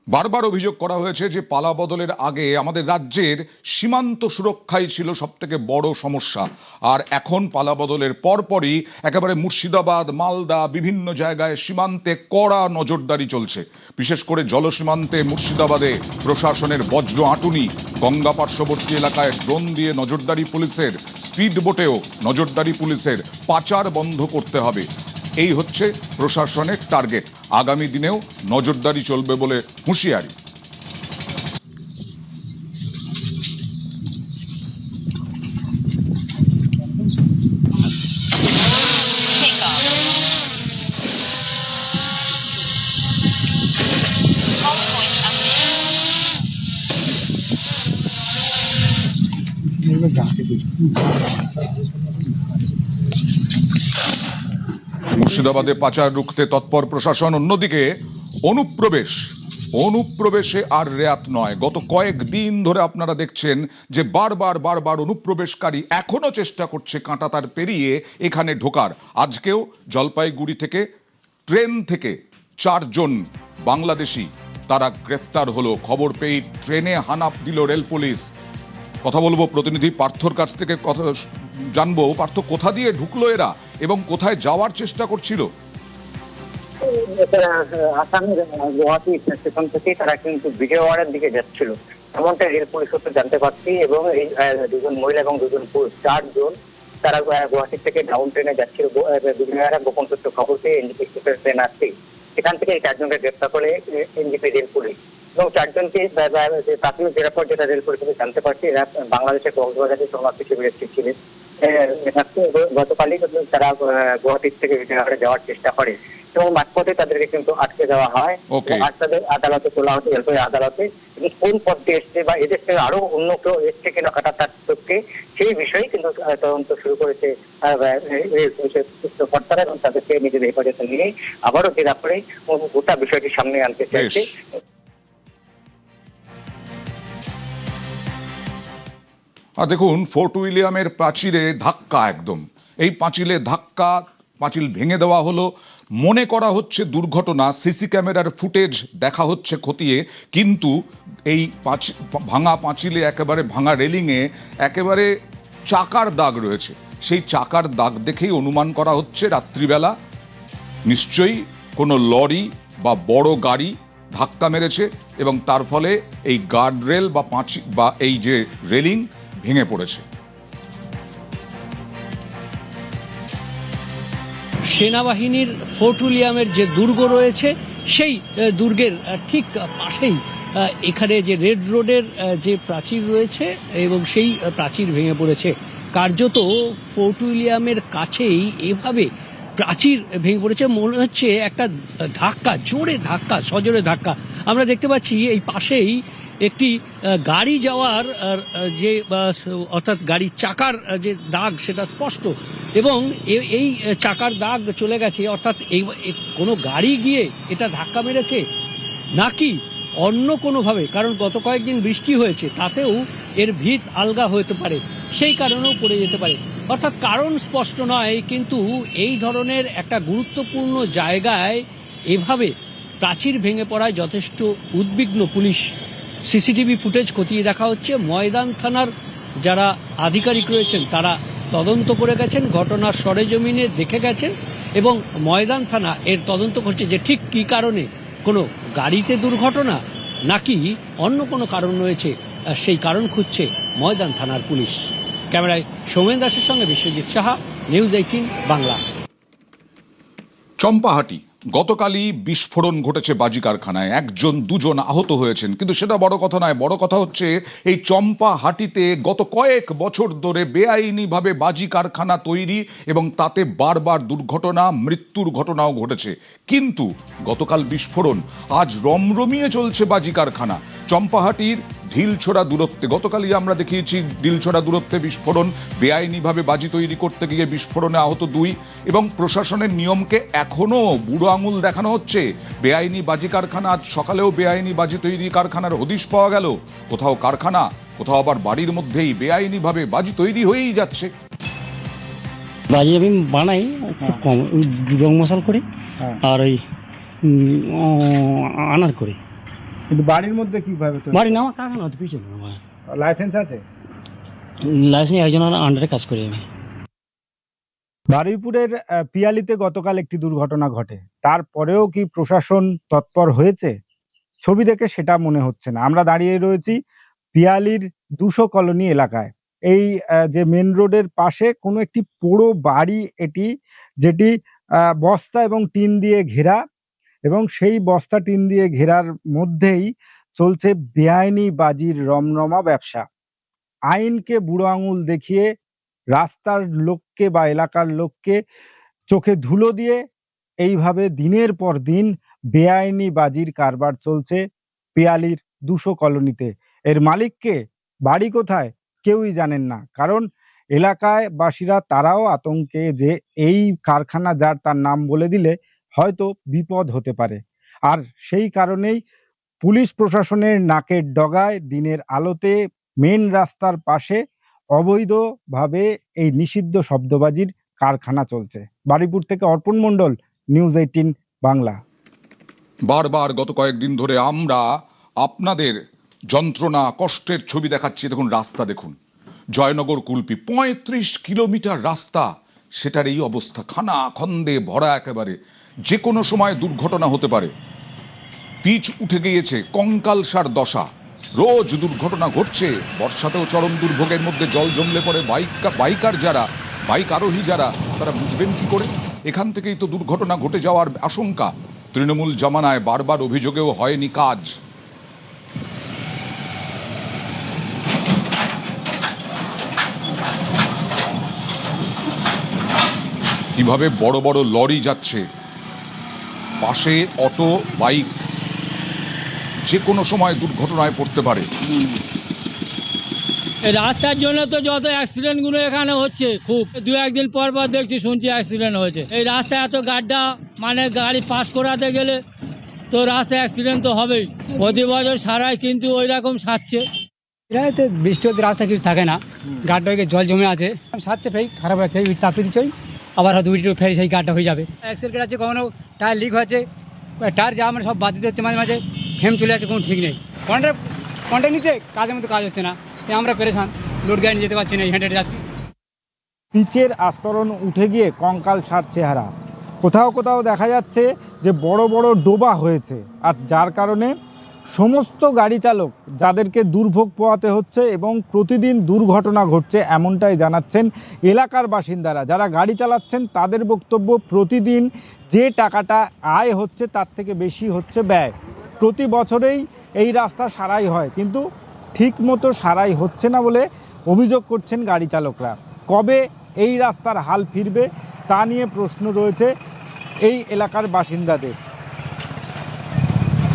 বারবার অভিযোগ করা হয়েছে যে পালা বদলের আগে আমাদের রাজ্যের সীমান্ত সুরক্ষাই ছিল সবথেকে বড় সমস্যা, আর এখন পালা বদলের পরপরই একেবারে মুর্শিদাবাদ, মালদা বিভিন্ন জায়গায় সীমান্তে কড়া নজরদারি চলছে। বিশেষ করে জলসীমান্তে মুর্শিদাবাদে প্রশাসনের বজ্র আঁটুনি, গঙ্গা পার্শ্ববর্তী এলাকায় ড্রোন দিয়ে নজরদারি পুলিশের, স্পিড বোটেও নজরদারি পুলিশের, পাচার বন্ধ করতে হবে, এই হচ্ছে প্রশাসনের টার্গেট। আগামী দিনেও নজরদারি চলবে বলে হুঁশিয়ারি। মুর্শিদাবাদে পাচার রুখতে তৎপর প্রশাসন। অন্যদিকে অনুপ্রবেশে আর রেয়াত নয়। গত কয়েকদিন ধরে আপনারা দেখছেন যে বারবার অনুপ্রবেশকারী এখনো চেষ্টা করছে কাঁটাতার পেরিয়ে এখানে ঢোকার। আজকেও জলপাইগুড়ি থেকে ট্রেন থেকে 4 জন বাংলাদেশি তারা গ্রেফতার হলো। খবর পেয়ে ট্রেনে হানা দিল রেল পুলিশ। কথা বলবো প্রতিনিধি পার্থর কাছ থেকে, কথা জানবো পার্থ কোথা দিয়ে ঢুকলো এরা এবং কোথায় যাওয়ার চেষ্টা করছিল। আসামের গুয়াহাটি স্টেশন থেকে তারা কিন্তু বিজয়ওয়াড়ার দিকে যাচ্ছিল, এমনটা রেল পুলিশ সূত্রে জানতে পারছি। এবং এই 2 জন মহিলা এবং 2 জন পুরুষ, 4 জন তারা গুয়াহাটি থেকে ডাউন ট্রেনে যাচ্ছিল। বিজয়ওয়াড়া গোপন সূত্রে খবর পেয়ে এনজিপি এক্সপ্রেস ট্রেন আসছে, সেখান থেকে এই 4 জনকে গ্রেফতার করে এনজিপি রেল পুলিশ। এবং 4 জনকে প্রাথমিক জেরার পর যেটা রেল পুলিশ জানতে পারছি, এরা বাংলাদেশের কক্সবাজারে শরণার্থী শিবিরে ছিলেন। গতকালই তারা গুয়াহাটি থেকে বিজয়ওয়াড়া যাওয়ার চেষ্টা করে এবং মাঝপথে তাদেরকে কিন্তু আটকে দেওয়া হয়। আর তাদের আদালতে তোলা হচ্ছে, রেলওয়ে আদালতে। কোন পথ দিয়ে এসছে বা এদের থেকে আরো অন্য কেউ এসছে কিনা কাটাতার চোখকে, সেই বিষয়ে কিন্তু তদন্ত শুরু করেছে কর্তারা এবং তাদেরকে নিজেদের হেফাজতে নিয়ে আবারও জেরা করে গোটা বিষয়টি সামনে আনতে চাইছে। আর দেখুন, ফোর্ট উইলিয়ামের প্রাচীরে ধাক্কা, একদম এই পাঁচিল ভেঙে দেওয়া হলো। মনে করা হচ্ছে দুর্ঘটনা, সিসি ক্যামেরার ফুটেজ দেখা হচ্ছে খতিয়ে, কিন্তু এই ভাঙা পাঁচিলে, একেবারে ভাঙা রেলিংয়ে একেবারে চাকার দাগ রয়েছে। সেই চাকার দাগ দেখেই অনুমান করা হচ্ছে রাত্রিবেলা নিশ্চয়ই কোনো লরি বা বড় গাড়ি ধাক্কা মেরেছে এবং তার ফলে এই গার্ডরেল বা এই যে রেলিং ভেঙে পড়েছে। সেনাবাহিনীর ফোর্ট উইলিয়ামের যে দুর্গ রয়েছে, সেই দুর্গের ঠিক পাশেই এখানে যে রেড রোডের যে প্রাচীর রয়েছে এবং সেই প্রাচীর ভেঙে পড়েছে। কার্যত ফোর্ট উইলিয়ামের কাছেই এভাবে প্রাচীর ভেঙে পড়েছে। মনে হচ্ছে একটা ধাক্কা, জোরে ধাক্কা, সজোরে ধাক্কা। আমরা দেখতে পাচ্ছি এই পাশেই একটি গাড়ি যাওয়ার যে অর্থাৎ গাড়ির চাকার যে দাগ সেটা স্পষ্ট, এবং এই চাকার দাগ চলে গেছে। অর্থাৎ এই কোনো গাড়ি গিয়ে এটা ধাক্কা মেরেছে নাকি অন্য কোনোভাবে, কারণ গত কয়েকদিন বৃষ্টি হয়েছে, তাতেও এর ভিত আলগা হতে পারে, সেই কারণেও পড়ে যেতে পারে। অর্থাৎ কারণ স্পষ্ট নয়, কিন্তু এই ধরনের একটা গুরুত্বপূর্ণ জায়গায় এভাবে প্রাচীর ভেঙে পড়ায় যথেষ্ট উদ্বিগ্ন পুলিশ। সিসিটিভি ফুটেজ খতিয়ে দেখা হচ্ছে। ময়দান থানার যারা আধিকারিক রয়েছেন তারা তদন্ত করে গেছেন, ঘটনার সরেজমিনে দেখে গেছেন এবং ময়দান থানা এর তদন্ত করছে যে ঠিক কী কারণে, কোনো গাড়িতে দুর্ঘটনা নাকি অন্য কোনো কারণ রয়েছে, সেই কারণ খুঁজছে ময়দান থানার পুলিশ। ক্যামেরায় সৌমেন দাসের সঙ্গে বিশ্বজিৎ সাহা, নিউজ 18 বাংলা। চম্পাহাটি গতকালই বিস্ফোরণ ঘটেছে বাজি কারখানায়, 1 জন 2 জন আহত হয়েছেন, কিন্তু সেটা বড় কথা নয়। বড় কথা হচ্ছে এই চম্পাহাটিতে গত কয়েক বছর ধরে বেআইনিভাবে বাজি কারখানা তৈরি এবং তাতে বারবার দুর্ঘটনা, মৃত্যুর ঘটনাও ঘটেছে। কিন্তু গতকাল বিস্ফোরণ, আজ রমরমিয়ে চলছে বাজি কারখানা। চম্পাহাটির ঢিলছোড়া দূরত্বে গতকালই আমরা দেখিয়েছি, ঢিলছোড়া দূরত্বে বিস্ফোরণ, বেআইনিভাবে বাজি তৈরি করতে গিয়ে বিস্ফোরণে আহত 2, এবং প্রশাসনের নিয়মকে এখনও বুড়ো আঙুল দেখানো হচ্ছে। বেআইনি বাজি কারখানা, আজ সকালেও বেআইনি বাজি তৈরি কারখানার হদিশ পাওয়া গেল। কোথাও কারখানা, কোথাও আবার বাড়ির মধ্যেই বেআইনিভাবে বাজি তৈরি হয়েই যাচ্ছে। বাজি আমি বানাই খুব কম, ওই রং মশাল করে আর ওই আনার করে। কিন্তু বাড়ির মধ্যে কিভাবে তৈরি? বাড়ি না আমার কারখানা হচ্ছে পিছনে আমার লাইসেন্স আছে? লাইসেন্স একজনের আন্ডারে কাজ করি আমি। বারুইপুরের পিয়ালিতে গতকাল একটি দুর্ঘটনা ঘটে, তারপরেও কি প্রশাসন তৎপর হয়েছে? ছবি দেখে সেটা মনে হচ্ছে না। আমরা দাঁড়িয়ে রয়েছি পিয়ালির 200 কলোনি এলাকায়। এই যে মেন রোডের পাশে কোনো একটি পোড়ো বাড়ি এটি, যেটি বস্তা এবং টিন দিয়ে ঘেরা, এবং সেই বস্তা টিন দিয়ে ঘেরার মধ্যেই চলছে বেআইনি বাজির রমরমা ব্যবসা। আইনকে বুড়ো আঙুল দেখিয়ে রাস্তার লোককে বা এলাকার লোককে চোখে ধুলো দিয়ে এইভাবে দিনের পর দিন বেআইনি বাজির কারবার চলছে পিয়ালির 200 কলোনিতে। এর মালিককে, বাড়ি কোথায়, কেউই জানেন না। কারণ এলাকায় বাসীরা তারাও আতঙ্কে যে এই কারখানা যার, তার নাম বলে দিলে হয়তো বিপদ হতে পারে। আর সেই কারণেই পুলিশ প্রশাসনের নাকের ডগায় দিনের আলোতে মেন রাস্তার পাশে অবৈধভাবে এই নিষিদ্ধ শব্দবাজির কারখানা চলছে। বারুইপুর থেকে অর্পণ মণ্ডল, নিউজ 18 বাংলা। বারবার গত কয়েকদিন ধরে আমরা আপনাদের যন্ত্রণা কষ্টের ছবি দেখাচ্ছি। দেখুন রাস্তা, দেখুন জয়নগর কুলপি 35 কিলোমিটার রাস্তা, সেটার এই অবস্থা, খানা খন্দে ভরা, একেবারে যে কোনো সময় দুর্ঘটনা হতে পারে। পিচ উঠে গিয়েছে, কঙ্কালসার দশা, রোজ দুর্ঘটনা ঘটছে। বর্ষাতেও চরম দুর্ভোগের মধ্যে জল জমলে পড়ে বাইকার যারা, বাইক আরোহী যারা, তারা বুঝবেন কি করে? এখান থেকেই তো দুর্ঘটনা ঘটে যাওয়ার আশঙ্কা। তৃণমূল জমানায় বারবার অভিযোগেও হয়নি কাজ। কিভাবে বড় বড় লরি যাচ্ছে, পাশে অটো, বাইক, যে কোনো সময় দুর্ঘটনায় পড়তে পারে। এই রাস্তার জন্য তো যত অ্যাক্সিডেন্টগুলো এখানে হচ্ছে, খুব দু একদিন পর পর দেখছি, শুনছি অ্যাক্সিডেন্ট হয়েছে। এই রাস্তায় এত গাড্ডা, মানে গাড়ি পাস করাতে গেলে তো রাস্তায় অ্যাক্সিডেন্ট তো হবেই। প্রতি বছর সারাই কিন্তু ওই রকম সারছে। এতে বৃষ্টি হতে রাস্তা কিছু থাকে না, গাড্ডা হয়ে জল জমে আছে, সারছে ফের খারাপ আছে, চাপিয়ে দিচ্ছই, আবার হয়তো উইডিও ফের সেই গাড্ডা হয়ে যাবে। এক্সেল কেটেছে, কখনো টায়ার লিক হয়েছে, টায়ার যা আমরা সব বাদ দিতে হচ্ছে, মাঝে মাঝে ফেম চলে আসছে, কোনো ঠিক নেই। কন্ট্রাক্ট নিচ্ছে, কাজের মতো কাজ হচ্ছে না, আমরা পেরেছান, লোড গাড়ি যেতে পারছি না, হেঁটে হেঁটে যাচ্ছি। পিচের আস্তরণ উঠে গিয়ে কঙ্কাল সার চেহারা। কোথাও কোথাও দেখা যাচ্ছে যে বড় বড় ডোবা হয়েছে, আর যার কারণে সমস্ত গাড়ি চালক যাদেরকে দুর্ভোগ পোহাতে হচ্ছে এবং প্রতিদিন দুর্ঘটনা ঘটছে, এমনটাই জানাচ্ছেন এলাকার বাসিন্দারা। যারা গাড়ি চালাচ্ছেন তাদের বক্তব্য, প্রতিদিন যে টাকাটা আয় হচ্ছে তার থেকে বেশি হচ্ছে ব্যয়। প্রতি বছরেই এই রাস্তা সারাই হয়, কিন্তু ঠিক মতো সারাই হচ্ছে না বলে অভিযোগ করছেন গাড়ি চালকরা। কবে এই রাস্তার হাল ফিরবে তা নিয়ে প্রশ্ন রয়েছে এই এলাকার বাসিন্দাদের।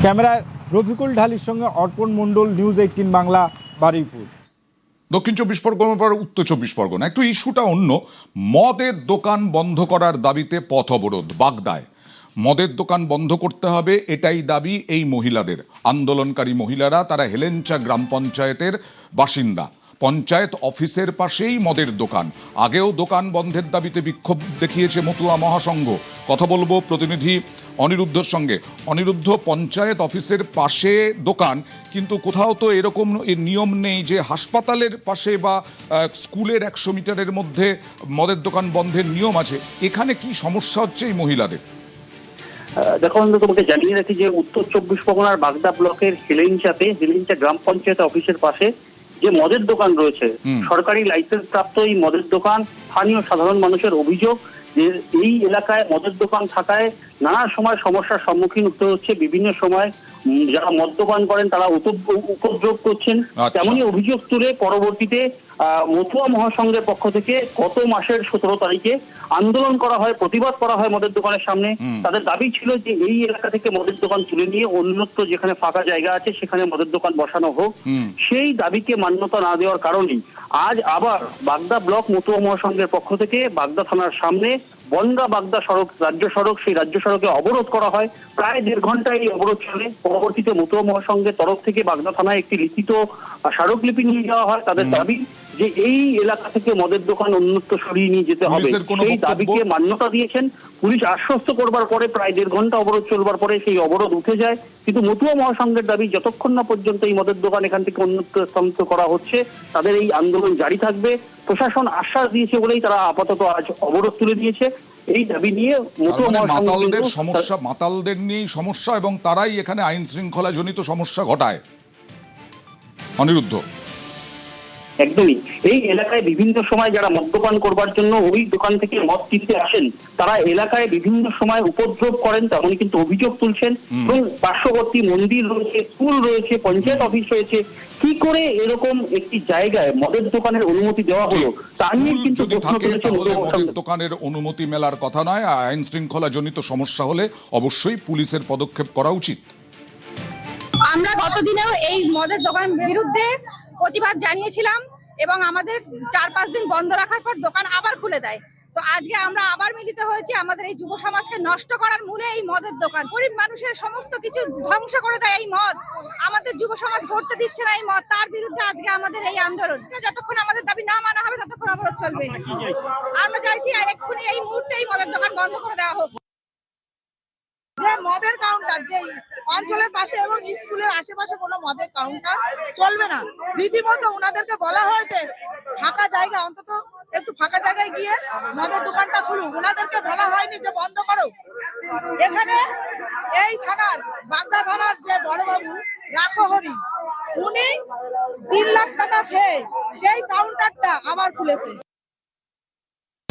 ক্যামেরায় রফিকুল ঢালির সঙ্গে অর্পণ মণ্ডল, নিউজ 18 বাংলা, বারুইপুর। দক্ষিণ 24 পরগনার পর উত্তর 24 পরগনা। একটু ইস্যুটা অন্য। মদের দোকান বন্ধ করার দাবিতে পথ অবরোধ বাগদায়। মদের দোকান বন্ধ করতে হবে, এটাই দাবি এই মহিলাদের। আন্দোলনকারী মহিলারা, তারা হেলেঞ্চা গ্রাম পঞ্চায়েতের বাসিন্দা। পঞ্চায়েত অফিসের পাশেই মদের দোকান। আগেও দোকান বন্ধের দাবিতে বিক্ষোভ দেখিয়েছে মতুয়া মহাসংঘ। কথা বলবো প্রতিনিধি অনিরুদ্ধর সঙ্গে। অনিরুদ্ধ, পঞ্চায়েত অফিসের পাশে দোকান, কিন্তু কোথাও তো এরকম নিয়ম নেই যে হাসপাতালের পাশে বা স্কুলের 100 মিটারের মধ্যে মদের দোকান বন্ধের নিয়ম আছে। এখানে কি সমস্যা হচ্ছে এই মহিলাদের? দেখুন, তোমাকে জানিয়ে রাখি যে উত্তর 24 পরগনার বাগদা ব্লকের হেলেঞ্চা গ্রাম পঞ্চায়েত অফিসের পাশে যে মদের দোকান রয়েছে, সরকারি লাইসেন্স প্রাপ্ত এই মদের দোকান, স্থানীয় সাধারণ মানুষের অভিযোগ যে এই এলাকায় মদের দোকান থাকায় নানা সময় সমস্যার সম্মুখীন হতে হচ্ছে। বিভিন্ন সময় যারা মদ্যপান করেন তারা উপদ্রব করছেন। তেমনই অভিযোগ তুলে পরবর্তীতে মতুয়া মহাসংঘের পক্ষ থেকে গত মাসের 17 তারিখে আন্দোলন করা হয়, প্রতিবাদ করা হয় মদের দোকানের সামনে। তাদের দাবি ছিল যে এই এলাকা থেকে মদের দোকান তুলে নিয়ে অন্যত্র যেখানে ফাঁকা জায়গা আছে সেখানে মদের দোকান বসানো হোক। সেই দাবিকে মান্যতা না দেওয়ার কারণেই আজ আবার বাগদা ব্লক মতুয়া মহাসংঘের পক্ষ থেকে বাগদা থানার সামনে বনগা বাগদা সড়ক, রাজ্য সড়ক, সেই রাজ্য সড়কে অবরোধ করা হয়। প্রায় 1.5 ঘন্টা এই অবরোধ চলে। পরবর্তীতে মতুয়া মহাসংঘের তরফ থেকে বাগদা থানায় একটি লিখিত স্মারকলিপি নিয়ে যাওয়া হয়। তাদের দাবি যে এই এলাকা থেকে মদের দোকান অন্যত্র সরিয়ে নিয়ে যেতে হবে, পুলিশের কোনো সেই বক্তব্য? দাবিকে মান্যতা দিয়েছেন। পুলিশ আশ্বস্ত করবার পরে প্রায় 1.5 ঘন্টা অবরোধ চলবার পরে সেই অবরোধ উঠে যায়। কিন্তু মতুয়া মহাসংঘের দাবি, যতক্ষণ না পর্যন্ত এই মদের দোকান এখান থেকে অন্যত্র স্থানান্তর করা হচ্ছে, তাদের এই আন্দোলন জারি থাকবে। প্রশাসন আশ্বাস দিয়েছে বলেই তারা আপাতত আজ অবরোধ তুলে দিয়েছে। এই দাবি নিয়ে মতুয়া মহাসংঘ মাতালদের কিন্তু- সমস্যা, মাতালদের নিয়েই সমস্যা এবং তারাই এখানে আইন শৃঙ্খলা জনিত সমস্যা ঘটায়। অনিরুদ্ধ, একদমই, এই এলাকায় বিভিন্ন সময় যারা মদ্যপান করবার জন্য ওই দোকান থেকে মদ কিনতে আসেন, তারা এলাকায় বিভিন্ন সময় উপদ্রব করেন, তেমনই কিন্তু অভিযোগ তুলছেন। এবং পার্শ্ববর্তী মন্দির রয়েছে, স্কুল রয়েছে, পঞ্চায়েত অফিস রয়েছে, কি করে এরকম একটি জায়গায় মদের দোকানের অনুমতি দেওয়া হলো তা নিয়ে স্কুল কিন্তু যদি প্রশ্ন থাকে তুলেছেন তাহলে মতুয়া মদের মহাসংঘ। দোকানের অনুমতি মেলার কথা নয়। আইন শৃঙ্খলা জনিত সমস্যা হলে অবশ্যই পুলিশের পদক্ষেপ করা উচিত। আমরা গতদিনেও এই মদের দোকান বিরুদ্ধে প্রতিবাদ জানিয়েছিলাম এবং আমাদের 4-5 দিন বন্ধ রাখার পর দোকান আবার খুলে দেয়। তো আজকে আমরা আবার মিলিত হয়েছি। আমাদের এই যুব সমাজকে নষ্ট করার মূলে এই মদের দোকান, গরিব মানুষের সমস্ত কিছু ধ্বংস করে দেয় এই মদ। আমাদের যুব সমাজ ঘুরতে দিচ্ছে না এই মদ, তার বিরুদ্ধে আজকে আমাদের এই আন্দোলন। যতক্ষণ আমাদের দাবি না মানা হবে ততক্ষণ অবরোধ চলবে। আমরা চাইছি এক্ষুনি এই মুহূর্তে এই মদের দোকান বন্ধ করে দেওয়া হোক। যে মদের কাউন্টার, যে অঞ্চলের পাশে এবং স্কুলের আশেপাশে কোনো মদের কাউন্টার চলবে না। রীতিমতো ওনাদেরকে বলা হয়েছে ফাঁকা জায়গা, অন্তত একটু ফাঁকা জায়গায় গিয়ে মদের দোকানটা খুলুক। ওনাদেরকে বলা হয়নি যে বন্ধ করো। এখানে এই থানার, বাগদা থানার যে বড়বাবু রাখহরি, উনি 3 লাখ টাকা খেয়ে সেই কাউন্টারটা আবার খুলেছে।